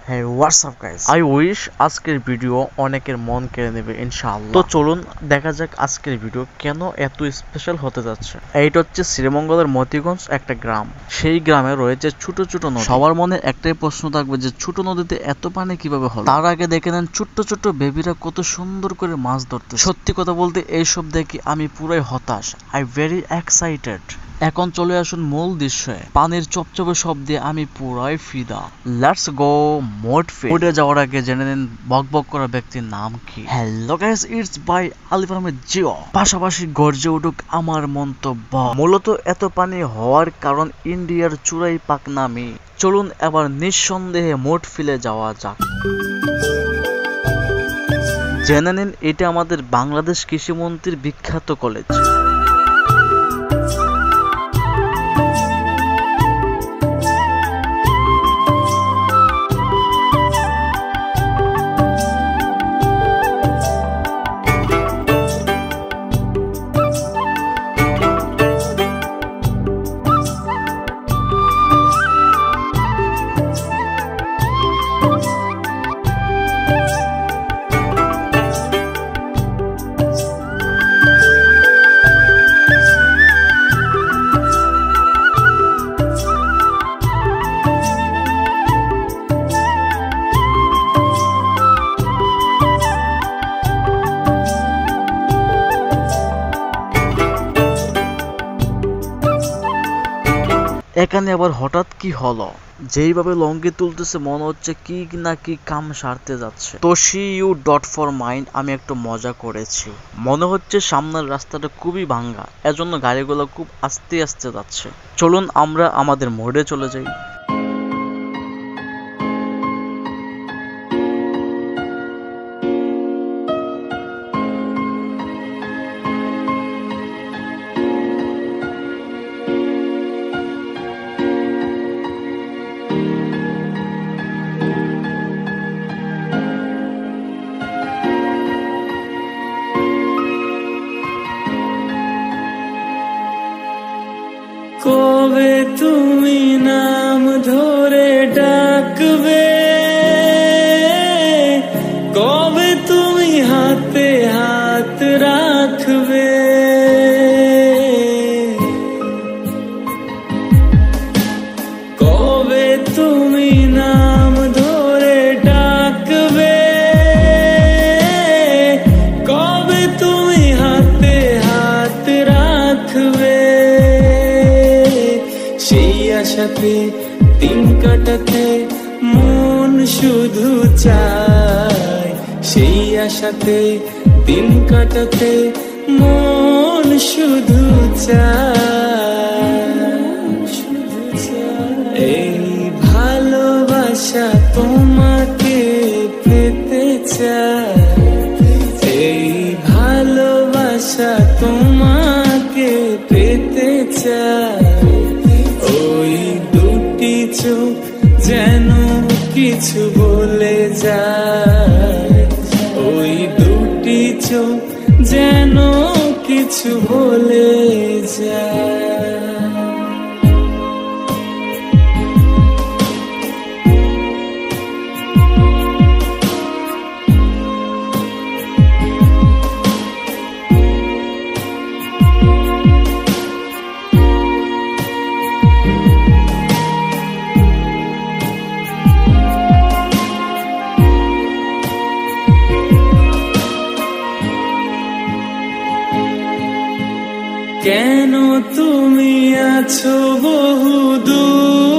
হ্যাঁ WhatsApp guys, I wish আজকের video অনেকের মন কেড়ে নেবে ইনশাআল্লাহ। তো চলুন দেখা যাক আজকের ভিডিও কেন এত স্পেশাল হতে যাচ্ছে। এইটা হচ্ছে শ্রীমঙ্গলের মতিগঞ্জ একটা গ্রাম। সেই গ্রামে রয়েছে ছোট ছোট নদী। সবার মনে একটাই প্রশ্ন থাকবে যে ছোট নদীতে এত পানি কিভাবে হলো। তার আগে দেখে নেন ছোট্ট ছোট্ট বেবিরা কত সুন্দর করে মাছ ধরতে। সত্যি কথা বলতে এইসব দেখি আমি পুরাই হতাশ। I very excited. এখন চলে আসুন মূল দৃশ্যে। পানির চপচপে শব্দে আমি পুরাই ফিদা। লেটস গো মোডে যাওয়ার আগে জেনে নিন বকবক করা ব্যক্তির নাম কি। হ্যালো গাইস, ইটস বাই আলিফ আহমেদ জিও। পাশাপাশি গর্জে উঠুক আমার মন্তব্য। মূলত এত পানি হওয়ার কারণ ইন্ডিয়ার চূড়াই পাকনামি। চলুন এবার নিঃসন্দেহে মোট ফিলে যাওয়া যাক। জেনে নিন এটা আমাদের বাংলাদেশ কৃষিমন্ত্রীর বিখ্যাত কলেজ। এখানে আবার হঠাৎ কি হলো? যেইভাবে লঙ্গি তুলতেছে মনে হচ্ছে কি না কি কাম সারতে যাচ্ছে। তো C U dot for mind, আমি একটু মজা করেছি। মনে হচ্ছে সামনের রাস্তাটা খুবই ভাঙ্গা, এজন্য গাড়িগুলো খুব আস্তে আস্তে যাচ্ছে। চলুন আমরা আমাদের মোড়ে চলে যাই। কবে তুমি নাম ধরে ডাকবে, কবে তুমি হাতে হাত রাখবে, কবে তুমি নাম ধরে ডাকবে, কবে তুমি হাতে হাত রাখবে। সেই আশাতে দিন কাটাতে মন শুধু চায়, সেই আশাতে দিন কাটাতে মন শুধু চায়। এই ভালোবাসা তোমাকে পেতে চায়, এই ভালোবাসা তোমাকে পেতে চায়। ওই দুটি চোখ যেন কিছু বলে যায়, ওই দুটি চোখ যেন কিছু বলে যায়। কেন তুমি আছো বহু দূর,